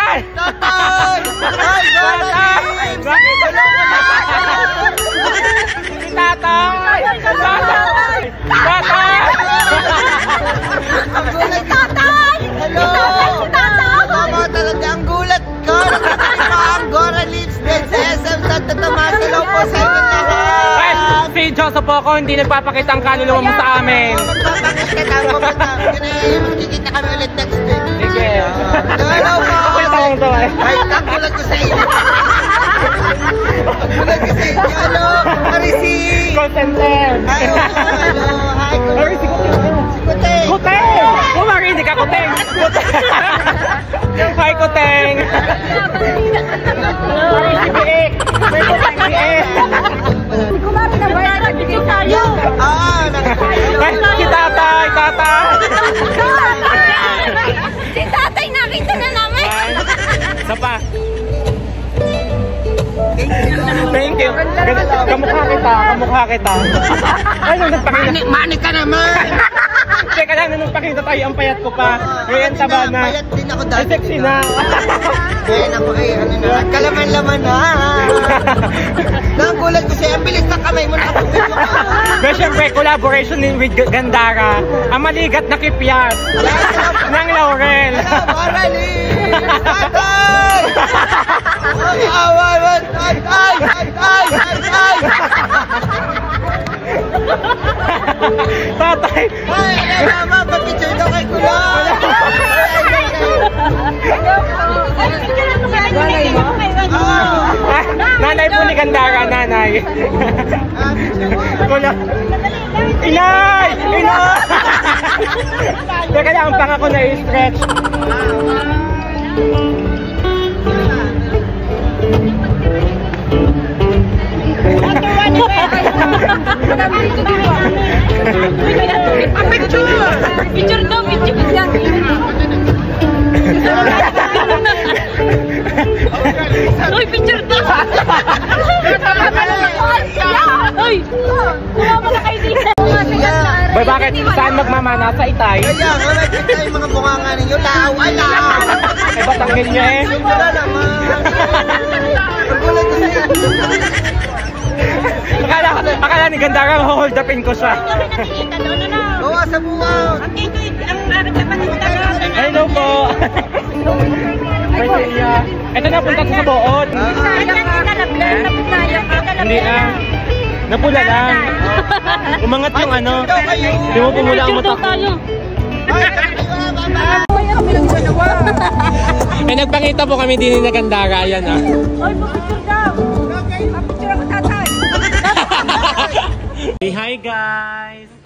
Tatay! Tatay! Ay, Tatay! Bakit? Si Tatay! Tatay! Tatay! Ang gulat, Tatay! Hello! Tama talaga ang gulat ko. Nakatali pa ang Gora Lips Bed sa SM Santa Tomas. Hello po sa inyo lahat. Si Joseph po ako, hindi nagpapakita ang kaluluwa mo sa amin. Magpapakita lang pumunta. Magkikita kami ulit next week. Sige. Hello po! Ang to eh. Ay, ang gulat ko sa inyo. Ang gulat ko sa inyo. Hello! Marisi! Contented. Ay, hello! Hi, Marisi, Kuteng! Kuteng! Kumarinig ka, Kuteng! Hi, Kuteng! Marisi, Biek! May Kuteng, Biek! Kumari na ba? Nagiging tayo. Ay, si Tatay! Tatay! Si Tatay nakita na namin. Isa pa. Thank you. Kamukha kita, kamukha kita. Ay, nung nagpakita. Manik ka naman! Teka lang, nung nagpakita tayo, ang payat ko pa. Ngayon taba na. Payat din ako Ay, dati. sexy na. Ngayon ako eh, ano na, kalaman-laman na. Nagulat ko siya, ang bilis ng kamay mo na ako. Pero syempre, collaboration with Gandara. Ang maligat na kipyat. Ng Laurel. Marali! Tatay! Ay, awawan! Tatay! Tatay! Tatay! Tatay! Ay, naman, papicture daw kay Kulay! Nanay po ni Gandara, nanay. Inay! Inay! Teka lang, ang panga ko na i-stretch. Picture daw, picture. Uy, picture daw. Uy, kumama na kayo dito. Ba, bakit? Saan magmamana? Sa Itay? Kaya nga, nakikita yung mga bunganga ninyo, wala! Eh, Batanggil niya eh. Wala naman! Nagulat ko siya. Akala ni Gandara, hold upin ko siya. Oo, sa buwaw! Hello po. Ito na, punta sa Boon. Hindi ah. Napula lang. Umangat yung ano. Hindi mo pumula ang mata ko. Eh, nagpakita po kami din ni Gandara. Ayan ah. Oy, picture daw. Picture ako, Tatay. Hi guys.